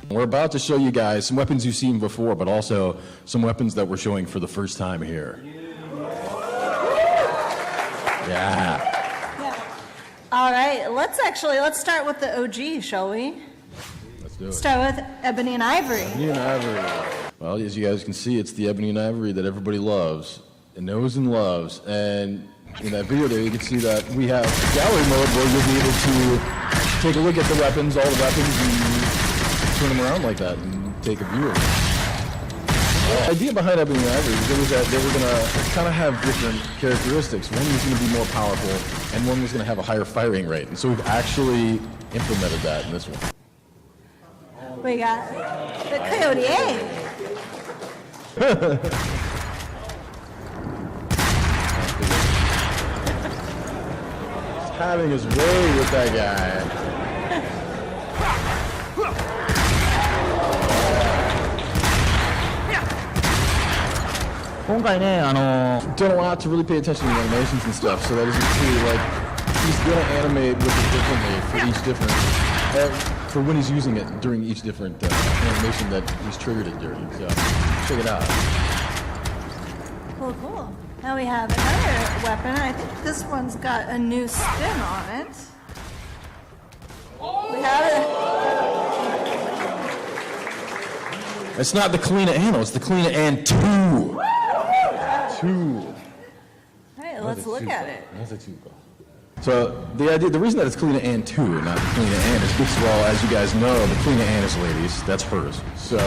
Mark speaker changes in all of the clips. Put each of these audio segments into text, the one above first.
Speaker 1: We're about to show you guys some weapons you've seen before, but also some weapons that we're showing for the first time here. Yeah.
Speaker 2: All right, let's start with the OG, shall we?
Speaker 1: Let's do it.
Speaker 2: Start with ebony and ivory.
Speaker 1: Ebony and ivory. Well, as you guys can see, it's the ebony and ivory that everybody loves, and knows and loves. And in that video there, you can see that we have gallery mode where you'll be able to take a look at the weapons, all the weapons, and turn them around like that and take a view of them. The idea behind ebony and ivory was that they were going to kind of have different characteristics. One was going to be more powerful, and one was going to have a higher firing rate. And so we've actually implemented that in this one.
Speaker 2: We got the Coyote A.
Speaker 1: He's having his way with that guy.
Speaker 3: 今回ね、
Speaker 1: done a lot to really pay attention to the animations and stuff, so that as you see, like, he's gonna animate with it differently for each different, for when he's using it during each different animation that he's triggered it during. So check it out.
Speaker 2: Cool, cool. Now we have another weapon. I think this one's got a new spin on it. We have it.
Speaker 1: It's not the Kalina Anno, it's the Kalina Ann 2.
Speaker 2: All right, let's look at it.
Speaker 1: So the reason that it's Kalina Ann 2 and not the Kalina Ann is because, well, as you guys know, the Kalina Ann is ladies. That's hers. So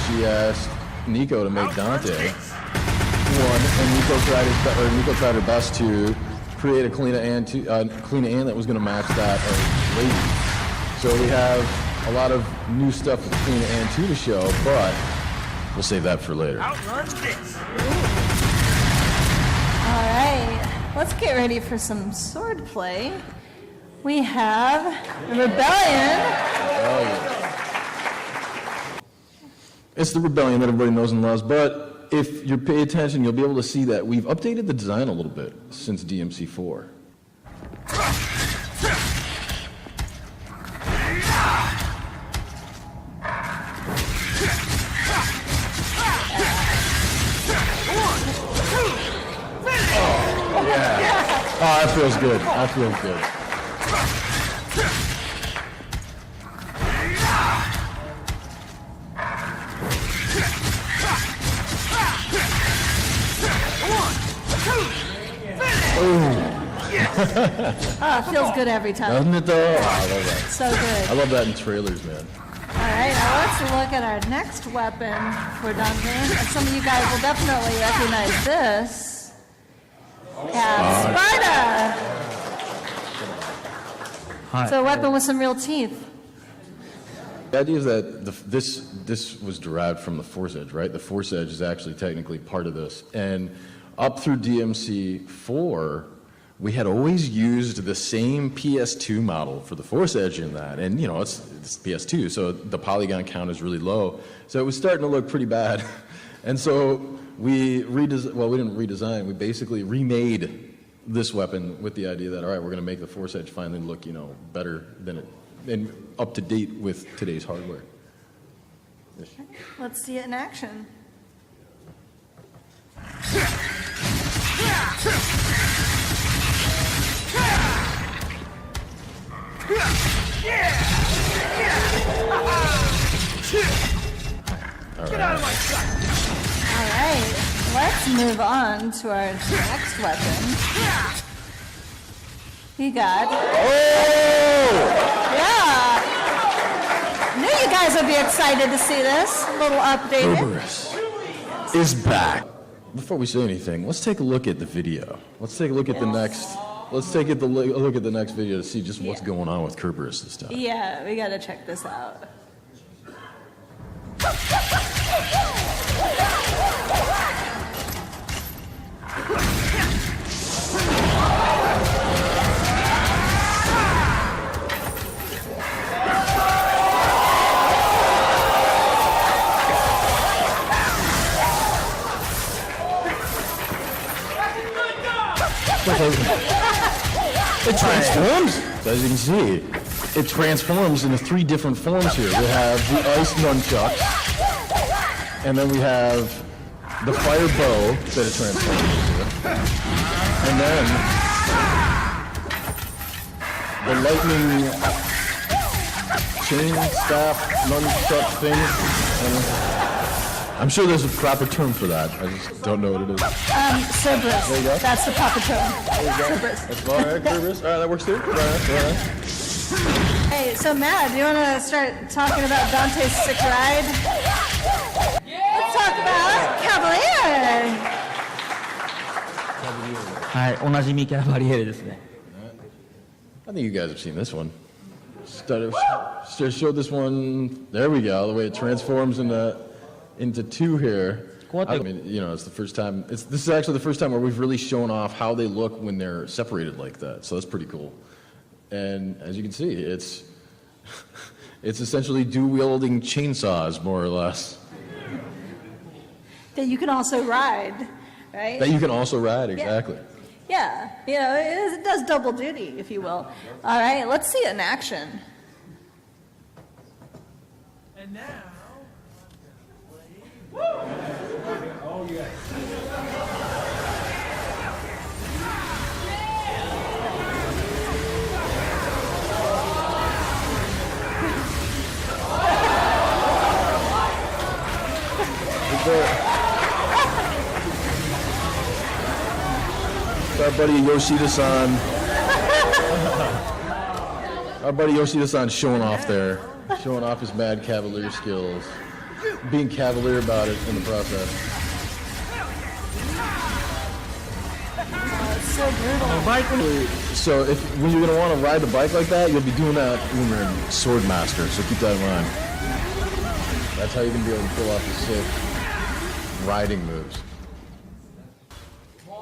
Speaker 1: she asked Nico to make Dante one, and Nico tried her best to create a Kalina Ann that was going to match that of ladies. So we have a lot of new stuff with Kalina Ann 2 to show, but we'll save that for later.
Speaker 2: All right, let's get ready for some sword play. We have the Rebellion.
Speaker 1: It's the Rebellion that everybody knows and loves, but if you pay attention, you'll be able to see that we've updated the design a little bit since DMC 4. Oh, that feels good. That feels good.
Speaker 2: Oh, it feels good every time.
Speaker 1: Doesn't it though? Oh, I love that.
Speaker 2: So good.
Speaker 1: I love that in trailers, man.
Speaker 2: All right, now let's look at our next weapon for Dante. Some of you guys will definitely recognize this. Yeah, sparda. So a weapon with some real teeth.
Speaker 1: The idea is that this was derived from the Force Edge, right? The Force Edge is actually technically part of this. And up through DMC 4, we had always used the same PS2 model for the Force Edge in that. And, you know, it's PS2, so the polygon count is really low. So it was starting to look pretty bad. And so we didn't redesign, we basically remade this weapon with the idea that, all right, we're going to make the Force Edge finally look, you know, better than it, and up to date with today's hardware.
Speaker 2: Let's see it in action.
Speaker 1: Get out of my sight!
Speaker 2: All right, let's move on to our next weapon. We got...
Speaker 1: Oh!
Speaker 2: Yeah! Knew you guys would be excited to see this. A little updated.
Speaker 1: Cerberus is back. Before we say anything, let's take a look at the video. Let's take a look at the next... Let's take a look at the next video to see just what's going on with Cerberus this time.
Speaker 2: Yeah, we gotta check this out.
Speaker 1: It transforms. So as you can see, it transforms into 3 different forms here. We have the ice nunchuck, and then we have the fire bow that it transforms into, and then the lightning chain staff nunchuck thing. I'm sure there's a proper term for that. I just don't know what it is.
Speaker 2: Cerberus.
Speaker 1: There you go.
Speaker 2: That's the proper term.
Speaker 1: There you go.
Speaker 2: Cerberus.
Speaker 1: That's all right, Cerberus. All right, that works too. All right.
Speaker 2: Hey, so Matt, do you want to start talking about Dante's sick ride? Let's talk about Cavaliere.
Speaker 3: はい、おなじみキャバリエルですね。
Speaker 1: I think you guys have seen this one. Show this one. There we go. The way it transforms into 2 here. I mean, it's the first time. This is actually the first time where we've really shown off how they look when they're separated like that. So that's pretty cool. And as you can see, it's essentially dual-wielding chainsaws, more or less.
Speaker 2: That you can also ride, right?
Speaker 1: That you can also ride, exactly.
Speaker 2: Yeah, it does double duty, if you will. All right, let's see it in action.
Speaker 4: And now,
Speaker 1: Our buddy Yoshida-san. Our buddy Yoshida-san showing off there, showing off his mad cavalier skills, being cavalier about it in the process.
Speaker 2: Oh, it's so brutal.
Speaker 1: So when you're gonna want to ride the bike like that, you'll be doing that when you're in Swordmaster. So keep that in mind. That's how you're gonna be able to pull off the sick riding moves.
Speaker 2: We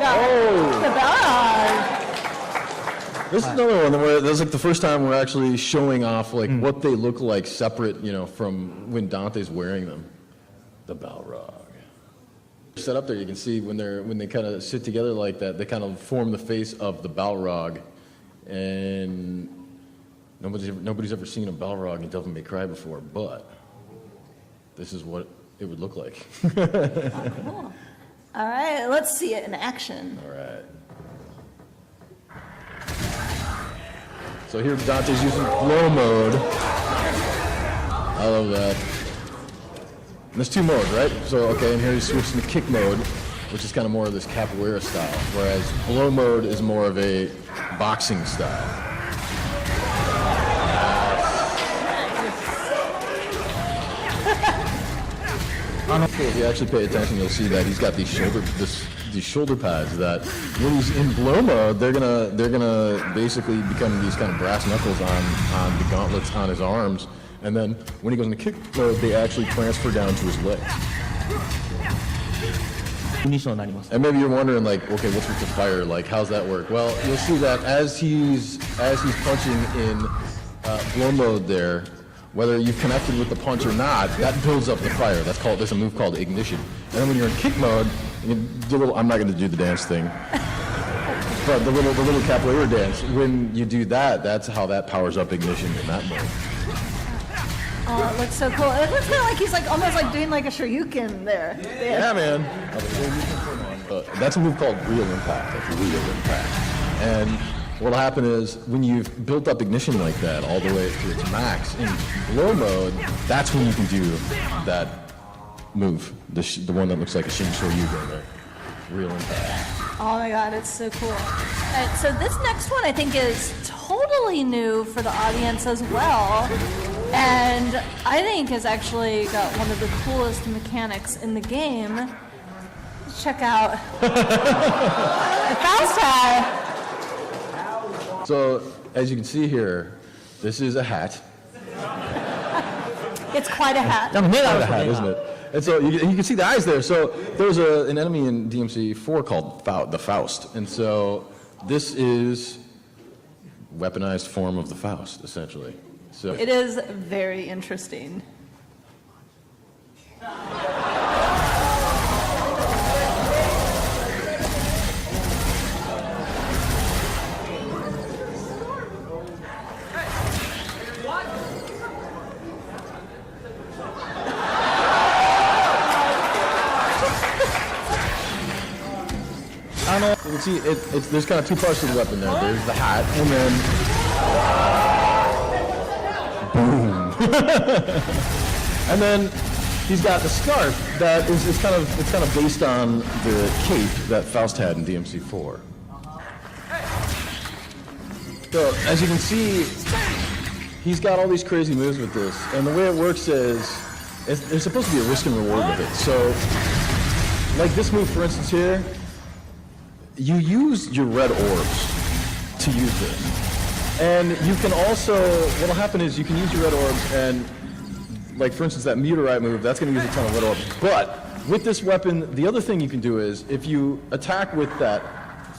Speaker 2: got the balrog.
Speaker 1: This is another one where that's like the first time we're actually showing off like what they look like separate, from when Dante's wearing them. The balrog. Set up there, you can see when they kind of sit together like that, they kind of form the face of the balrog, and nobody's ever seen a balrog in Devil May Cry before, but this is what it would look like.
Speaker 2: Cool. All right, let's see it in action.
Speaker 1: All right. So here Dante's using blow mode. I love that. And there's 2 modes, right? So, okay, and here he's switching to kick mode, which is kind of more of this capoeira style, whereas blow mode is more of a boxing style. If you actually pay attention, you'll see that he's got these shoulder pads that when he's in blow mode, they're gonna basically become these kind of brass knuckles on the gauntlets on his arms, and then when he goes into kick mode, they actually transfer down to his legs.
Speaker 3: 2章になります。
Speaker 1: And maybe you're wondering, like, okay, what's with the fire? Like, how's that work? Well, you'll see that as he's punching in blow mode there, whether you've connected with the punch or not, that builds up the fire. There's a move called ignition. And then when you're in kick mode, I'm not going to do the dance thing, but the little capoeira dance. When you do that, that's how that powers up ignition in that mode.
Speaker 2: Oh, it looks so cool. It looks kind of like he's almost like doing like a shoryuken there.
Speaker 1: Yeah, man. That's a move called real impact. That's real impact. And what'll happen is when you've built up ignition like that all the way to its max in blow mode, that's when you can do that move, the one that looks like a Shin Shoryuken there. Real impact.
Speaker 2: Oh my god, it's so cool. All right, so this next one I think is totally new for the audience as well. And I think has actually got one of the coolest mechanics in the game. Let's check out the Faust hat.
Speaker 1: So, as you can see here, this is a hat.
Speaker 2: It's quite a hat.
Speaker 1: Quite a hat, isn't it? And so you can see the eyes there. So there's an enemy in DMC 4 called the Faust. And so this is weaponized form of the Faust, essentially. So
Speaker 2: It is very interesting.
Speaker 1: You can see there's kind of two parts to the weapon there. There's the hat, and then boom. And then he's got the scarf that is kind of based on the cape that Faust had in DMC 4. So as you can see, he's got all these crazy moves with this, and the way it works is there's supposed to be a risk and reward with it. So, like this move, for instance, here, you use your red orbs to use this, and you can also, what'll happen is you can use your red orbs, and like for instance, that meteorite move, that's going to use a ton of red orbs. But with this weapon, the other thing you can do is if you attack with that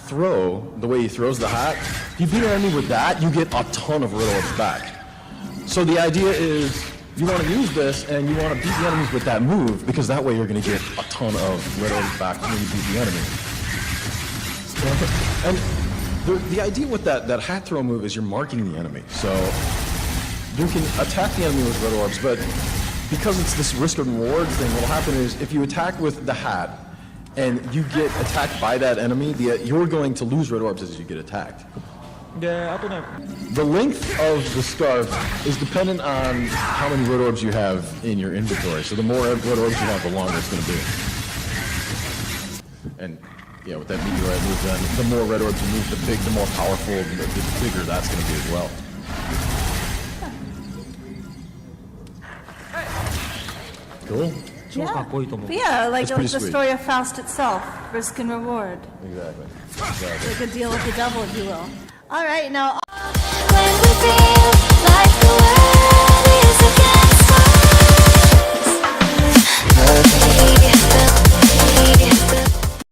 Speaker 1: throw, the way he throws the hat, if you beat an enemy with that, you get a ton of red orbs back. So the idea is you want to use this and you want to beat the enemies with that move, because that way you're going to get a ton of red orbs back when you beat the enemy. And the idea with that hat throw move is you're marking the enemy. So you can attack the enemy with red orbs, but because it's this risk and reward thing, what'll happen is if you attack with the hat, and you get attacked by that enemy, you're going to lose red orbs as you get attacked.
Speaker 3: であとね
Speaker 1: The length of the scarf is dependent on how many red orbs you have in your inventory. So the more red orbs you have, the longer it's going to be. And yeah, with that meteorite move, then the more red orbs you move, the more powerful, the bigger that's going to be as well. Cool.
Speaker 3: 超かっこいいと思う
Speaker 2: But yeah, like
Speaker 1: That's pretty
Speaker 2: the
Speaker 1: sweet.
Speaker 2: story of Faust itself, risk and reward.
Speaker 1: Exactly.
Speaker 2: Like a deal with the devil, if you will. All right, now.
Speaker 4: When we feel